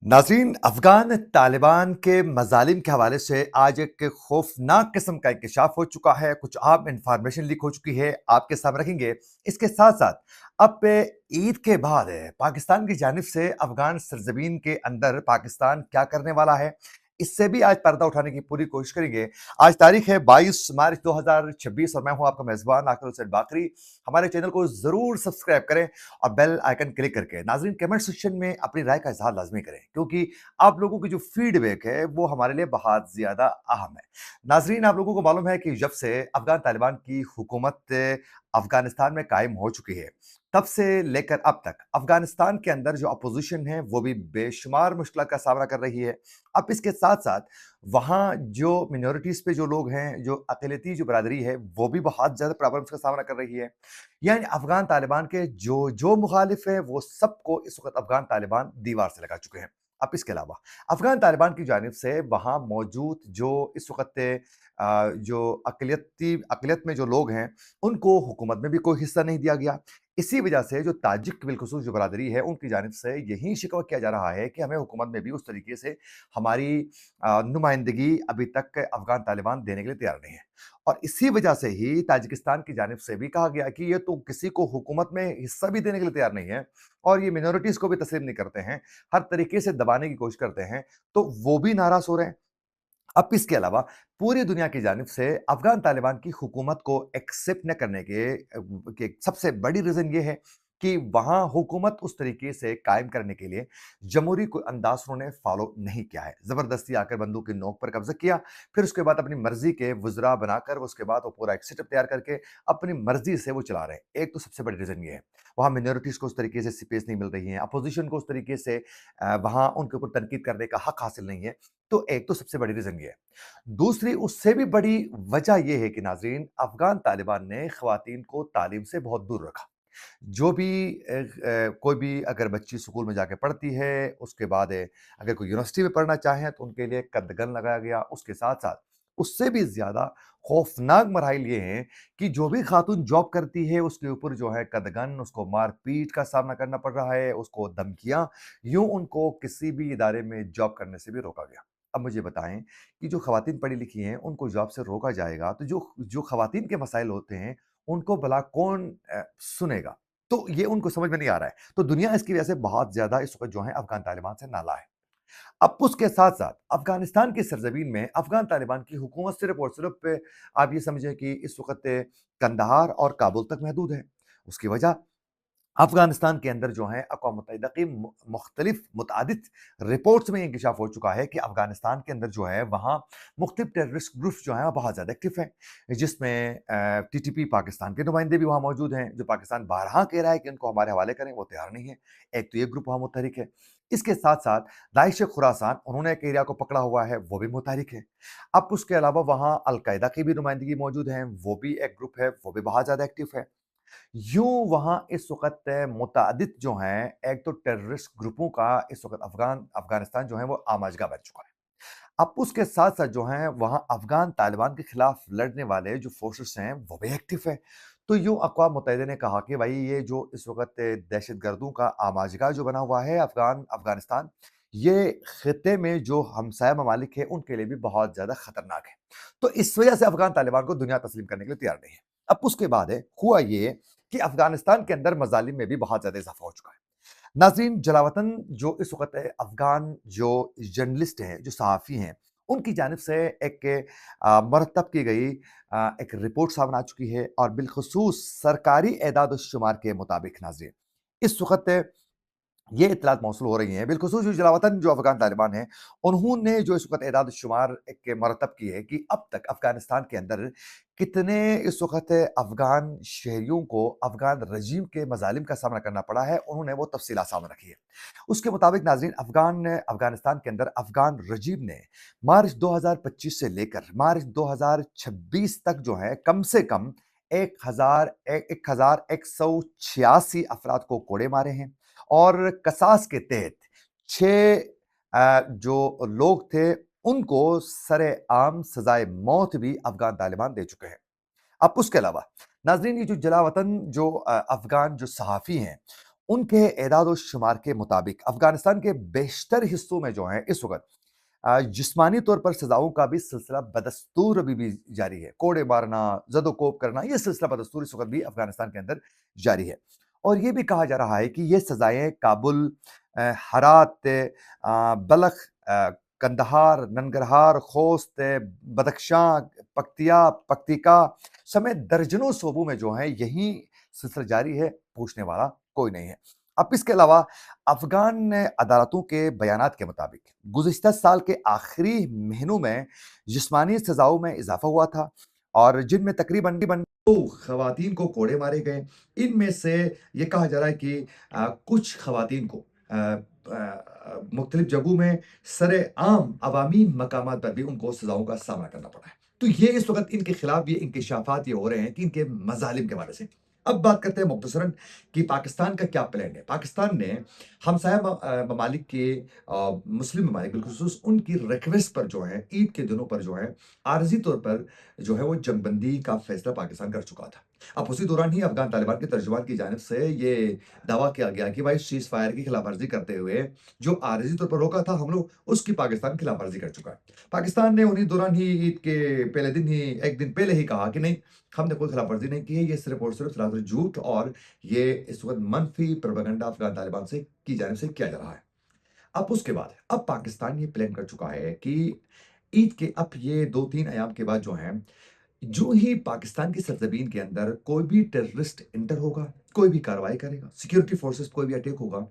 नाज़रीन, अफ़गान तालिबान के मज़ालिम के हवाले से आज एक खौफ़नाक किस्म का इंकशाफ़ हो चुका है। कुछ अहम इन्फॉर्मेशन लीक हो चुकी है, आपके सामने रखेंगे। इसके साथ-साथ अब ईद के बाद पाकिस्तान की जानिब से अफ़गान सरज़मीन के अंदर पाकिस्तान क्या करने वाला है, इससे भी आज पर्दा उठाने की पूरी कोशिश करेंगे। आज तारीख़ है 22 मार्च 2026 और मैं हूँ आपका मेज़बान आकिब हुसैन बाकरी। हमारे चैनल को ज़रूर सब्सक्राइब करें और बेल आइकन क्लिक करके नाज़रीन कमेंट सेक्शन में अपनी राय का इज़हार लाज़मी करें, क्योंकि आप लोगों की जो फीडबैक है वो हमारे लिए बहुत ज़्यादा अहम है। नाज़रीन, आप लोगों को मालूम है कि जब से अफ़गान तालिबान की हुकूमत अफ़गानिस्तान में कायम हो चुकी है, तब से लेकर अब तक अफ़गानिस्तान के अंदर जो अपोज़िशन है वो भी बेशुमार मुश्किलात का सामना कर रही है। अब इसके साथ-साथ वहाँ जो मिनॉरिटीज़ पे जो लोग हैं, जो अक़लियती जो बिरादरी है, वो भी बहुत ज़्यादा प्रॉब्लम्स का सामना कर रही है। यानी अफ़गान तालिबान के जो मुखालिफ हैं, वो सबको इस वक़्त अफ़गान तालिबान दीवार से लगा चुके हैं। अब इसके अलावा अफ़गान तालिबान की जानिब से वहाँ मौजूद जो इस वक़्त जो अक़लियत में जो लोग हैं, उनको हुकूमत में भी कोई हिस्सा नहीं दिया गया। इसी वजह से जो ताजिक बिलख़ुसूस जो बिरादरी है, उनकी जानिब से यही शिकवा किया जा रहा है कि हमें हुकूमत में भी उस तरीके से हमारी नुमाइंदगी अभी तक अफ़गान तालिबान देने के लिए तैयार नहीं है। और इसी वजह से ही ताजिकिस्तान की जानिब से भी कहा गया कि ये तो किसी को हुकूमत में हिस्सा भी देने के लिए तैयार नहीं है और ये मिनॉरिटीज़ को भी तस्लीम नहीं करते हैं, हर तरीके से दबाने की कोशिश करते हैं, तो वो भी नाराज़ हो रहे हैं। अब इसके अलावा पूरी दुनिया की जानिब से अफ़गान तालिबान की हुकूमत को एक्सेप्ट न करने के सबसे बड़ी रीज़न ये है कि वहाँ हुकूमत उस तरीके से कायम करने के लिए जमहूरी कोई अंदाज़ उन्होंने फ़ॉलो नहीं किया है। ज़बरदस्ती आकर बंदूक की नोक पर कब्ज़ा किया, फिर उसके बाद अपनी मर्ज़ी के वज़रा बनाकर उसके बाद वो पूरा एक सेटअप तैयार करके अपनी मर्ज़ी से वो चला रहे हैं। एक तो सबसे बड़ी रीज़न ये है। वहाँ मिनॉरिटीज़ को उस तरीके से स्पेस नहीं मिल रही है, अपोज़िशन को उस तरीके से वहाँ उनके ऊपर तनकीद करने का हक हासिल नहीं है। तो एक तो सबसे बड़ी रीज़न ये है। दूसरी उससे भी बड़ी वजह ये है कि नाज़रीन, अफ़गान तालिबान ने ख़वातीन को तालीम से बहुत दूर रखा। जो भी कोई भी अगर बच्ची स्कूल में जाके पढ़ती है, उसके बाद अगर कोई यूनिवर्सिटी में पढ़ना चाहे तो उनके लिए कदगन लगाया गया। उसके साथ-साथ उससे भी ज़्यादा खौफ़नाक मराहिल ये हैं कि जो भी खातून जॉब करती है, उसके ऊपर जो है कदगन, उसको मार-पीट का सामना करना पड़ रहा है, उसको धमकियाँ, यूँ उनको किसी भी इदारे में जॉब करने से भी रोका गया। अब मुझे बताएँ कि जो ख़वातीन पढ़ी-लिखी हैं, उनको जॉब से रोका जाएगा, तो जो जो ख़वातीन के मसाइल होते हैं, उनको भला कौन सुनेगा? तो ये उनको समझ में नहीं आ रहा है। तो दुनिया इसकी वजह से बहुत ज़्यादा इस वक़्त जो है अफ़गान तालिबान से नाला है। अब उसके साथ-साथ अफ़गानिस्तान की सरज़मीन में अफ़गान तालिबान की हुकूमत सिर्फ़ और सिर्फ़ आप ये समझें कि इस वक़्त कंदहार और काबुल तक महदूद है। उसकी वजह अफ़गानिस्तान के अंदर जो है अक़वाम मुत्तहिदा की मुख्तलिफ मुतअद्दिद रिपोर्ट्स में इंकशाफ़ हो चुका है कि अफ़गानिस्तान के अंदर जो है वहाँ मुख्तलिफ टेररिस्ट ग्रुप्स जो हैं वो बहुत ज़्यादा एक्टिव हैं। जिसमें टीटीपी पाकिस्तान के नुमाइंदे भी वहाँ मौजूद हैं, जो पाकिस्तान बारहा कह रहा है कि उनको हमारे हवाले करें, वो तैयार नहीं है। एक तो ये ग्रुप वहाँ मुतहरिक है। इसके साथ-साथ दाइश खुरासान उन्होंने एक एरिया को पकड़ा हुआ है, वो भी मुतहरिक है। अब उसके अलावा वहाँ अल-कायदा की भी नुमाइंदगी मौजूद है, वो भी एक ग्रुप है, वो भी बहुत ज़्यादा एक्टिव है। यूँ वहाँ इस वक़्त मुतअद्दिद जो हैं, एक तो टेररिस्ट ग्रुपों का इस वक़्त अफ़गानिस्तान जो है वो आमाजगा बन चुका है। अब उसके साथ-साथ जो हैं वहाँ अफ़गान तालिबान के खिलाफ लड़ने वाले जो फ़ोर्सेस हैं, वो भी एक्टिव है। तो यूँ अक़वाम मुत्तहिदा ने कहा कि भाई ये जो इस वक़्त दहशतगर्दों का आमाजगा जो बना हुआ है अफ़गानिस्तान, ये ख़ित्ते में जो हमसाया ममालिक हैं, उनके लिए भी बहुत ज़्यादा ख़तरनाक है। तो इस वजह से अफ़गान तालिबान को दुनिया तस्लीम करने के लिए तैयार नहीं है। अब उसके बाद हुआ ये कि अफ़गानिस्तान के अंदर मज़ालिम में भी बहुत ज़्यादा इज़ाफ़ा हो चुका है। नाज़रीन, जलावतन जो इस वक़्त अफ़गान जो जर्नलिस्ट हैं, जो सहाफ़ी हैं, उनकी जानिब से एक मरतब की गई एक रिपोर्ट सामने आ चुकी है और बिलख़ुसूस सरकारी एदाद-ओ-शुमार के मुताबिक नाज़रीन, इस वक़्त ये इत्तलात मौसूल हो रही हैं, बिलख़ुसूस जो जलावतन जो अफ़गान तालिबान हैं, उन्होंने जो इस वक़्त एदाद-ओ-शुमार एक मरतब की है कि अब तक अफ़गानिस्तान के अंदर कितने इस वक़्त अफ़गान शहरियों को अफ़गान रजीम के मज़ालिम का सामना करना पड़ा है, उन्होंने वो तफ़सीलात सामने रखी है। उसके मुताबिक नाज़रीन अफ़गानिस्तान के अंदर अफ़गान रजीम ने मार्च 2025 से लेकर मार्च 2026 तक जो है कम से कम 1186 अफ़राद को कोड़े मारे हैं और कसास के तहत 6 जो लोग थे, उनको सरेआम सज़ाए मौत भी अफ़गान तालिबान दे चुके हैं। अब उसके अलावा नाज़रीन ये जो जलावतन जो अफ़गान जो सहाफ़ी हैं, उनके एदाद-ओ-शुमार के मुताबिक अफ़गानिस्तान के बेशतर हिस्सों में जो है इस वक़्त जिस्मानी तौर पर सज़ाओं का भी सिलसिला बदस्तूर अभी भी जारी है। कोड़े मारना, ज़द-ओ-कोब करना, ये सिलसिला बदस्तूर इस वक़्त भी अफ़गानिस्तान के अंदर जारी है। और ये भी कहा जा रहा है कि ये सज़ाएँ काबुल, हरात, बलख, कंदहार, ननगरहार, खोस्त, बदख्शां, पक्तिका समेत दर्जनों सूबों में जो है यही सिलसिला जारी है, पूछने वाला कोई नहीं है। अब इसके अलावा अफ़गान अदालतों के बयानात के मुताबिक गुज़िश्ता साल के आखिरी महीनों में जिस्मानी सज़ाओं में इज़ाफ़ा हुआ था और जिनमें तकरीबन 2 ख़वातीन को कोड़े मारे गए। इनमें से ये कहा जा रहा है कि कुछ ख़वातीन को मुख्तलिफ जगहों में सरेआम अवामी मकामात पर भी उनको सज़ाओं का सामना करना पड़ा है। तो ये इस वक़्त इनके खिलाफ ये इंकशाफ़ात ये हो रहे हैं कि इनके मज़ालिम के बारे से। अब बात करते हैं मुख्तसरन कि पाकिस्तान का क्या प्लान है? पाकिस्तान ने हमसाया ममालिक के मुस्लिम ममालिक बिलख़ुसूस उनकी रिक्वेस्ट पर जो है ईद के दिनों पर जो है आर्ज़ी तौर पर जो है वो जंगबंदी का फ़ैसला पाकिस्तान कर चुका था। अब उसी दौरान ही अफ़गान तालिबान के तर्जुमान की जानिब से ये दावा किया गया कि भाई सीज़ फायर की खिलाफ़वर्ज़ी करते हुए जो आर्ज़ी तौर पर रोका था हम लोग उसकी पाकिस्तान खिलाफ़वर्ज़ी कर चुका है। पाकिस्तान ने उन्हीं दौरान ही ईद के पहले दिन ही 1 दिन पहले ही कहा कि नहीं हमने कोई खिलाफ़वर्ज़ी नहीं की है, ये सिर्फ़ और सिर्फ़ सरासर झूठ और ये इस वक़्त मनफ़ी प्रोपेगेंडा अफ़गान तालिबान से की जानिब से किया जा रहा है। अब उसके बाद अब पाकिस्तान ये प्लान कर चुका है कि ईद के अब ये 2-3 अयाम के बाद जो है, जो ही पाकिस्तान की सरज़मीन के अंदर कोई भी टेररिस्ट एंटर होगा, कोई भी कार्रवाई करेगा, सिक्योरिटी फ़ोर्सेस कोई भी अटैक होगा,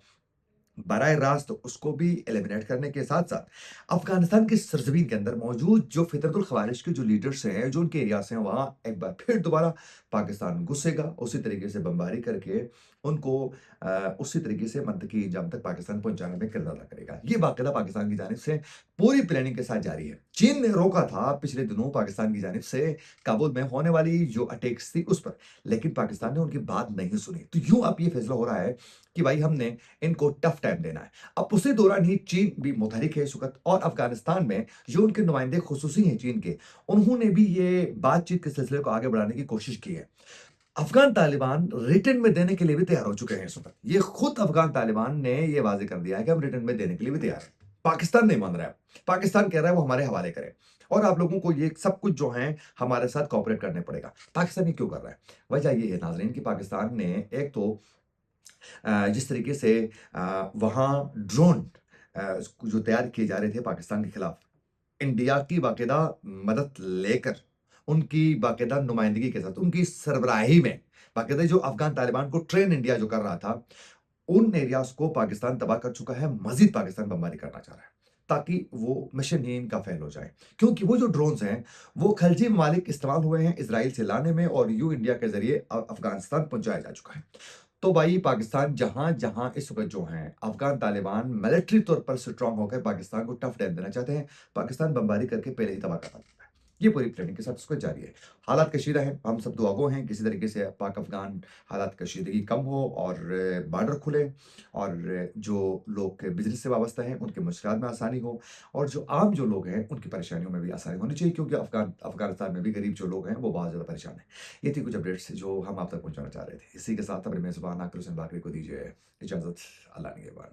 बराह रास्त उसको भी एलिमिनेट करने के साथ-साथ अफ़गानिस्तान की सरज़मीन के अंदर मौजूद जो फ़ितरतुल ख़वारिज के जो लीडर्स हैं, जो उनके एरियाज़ हैं, वहाँ एक बार फिर दोबारा पाकिस्तान घुसेगा, उसी तरीके से बमबारी करके उनको उसी तरीके से मंतकी अंजाम तक पाकिस्तान पहुँचाने में किरदार अदा करेगा। ये बाकायदा पाकिस्तान की जानिब से पूरी प्लानिंग के साथ जारी है। चीन ने रोका था पिछले दिनों पाकिस्तान की जानिब से काबुल में होने वाली जो अटैक्स थी उस पर, लेकिन पाकिस्तान ने उनकी बात नहीं सुनी। तो यूँ अब ये फ़ैसला हो रहा है कि भाई हमने इनको टफ टाइम देना है। अब उसी दौरान ही चीन भी मुतहरिक है इस वक़्त और अफ़गानिस्तान में जो उनके नुमाइंदे ख़ुसूसी हैं चीन के, उन्होंने भी ये बातचीत के सिलसिले को आगे बढ़ाने की कोशिश की है। अफ़गान तालिबान रिटर्न में देने के लिए भी तैयार हो चुके हैं इस वक़्त। ये खुद अफ़गान तालिबान ने ये वाज़ेह कर दिया है कि हम रिटर्न में देने के लिए भी तैयार हैं। पाकिस्तान नहीं मान रहा है। पाकिस्तान कह रहा है वो हमारे हवाले करें और आप लोगों को ये सब कुछ जो है हमारे साथ कोऑपरेट करने पड़ेगा। पाकिस्तान ये क्यों कर रहा है? वजह ये है नाज़रीन कि पाकिस्तान ने एक तो जिस तरीके से वहाँ ड्रोन जो तैयार किए जा रहे थे पाकिस्तान के खिलाफ, इंडिया की बाकायदा मदद लेकर, उनकी बाकायदा नुमाइंदगी के साथ, उनकी सरबराही में, बाकायदा जो अफ़गान तालिबान को ट्रेन इंडिया जो कर रहा था, उन एरियाज़ को पाकिस्तान तबाह कर चुका है, मज़ीद पाकिस्तान बमबारी करना चाह रहा है, ताकि वो मिशन ही इनका फ़ेल हो जाए। क्योंकि वो जो ड्रोन्स हैं, वो खिलजी ममालिक इस्तेमाल हुए हैं इज़राइल से लाने में और यूँ इंडिया के ज़रिए अफ़गानिस्तान पहुँचाया जा चुका है। तो भाई पाकिस्तान जहाँ-जहाँ इस वक़्त जो है अफ़गान तालिबान मिलिट्री तौर पर स्ट्रॉन्ग होकर पाकिस्तान को टफ टाइम देना चाहते हैं। पाकिस्तान बमबारी करके पहले ही तबाह करना चाहता है। ये पूरी प्लानिंग के साथ उसको जारी है। हालात कशीदा हैं, हम सब दुआगो हैं किसी तरीके से पाक-अफ़गान हालात कशीदगी कम हो और बॉर्डर खुले और जो लोग बिज़नेस से वाबस्ता हैं, उनके मुश्किलात में आसानी हो और जो आम जो लोग हैं, उनकी परेशानियों में भी आसानी होनी चाहिए क्योंकि अफ़गानिस्तान में भी गरीब जो लोग हैं, वो बहुत ज़्यादा परेशान हैं। ये थी कुछ अपडेट्स जो हम आप तक पहुँचाना चाह रहे थे। इसी के साथ अपने मेज़बान आकिर हुसैन बाकरी को दीजिए इजाज़त। अल्लाह निगहबान।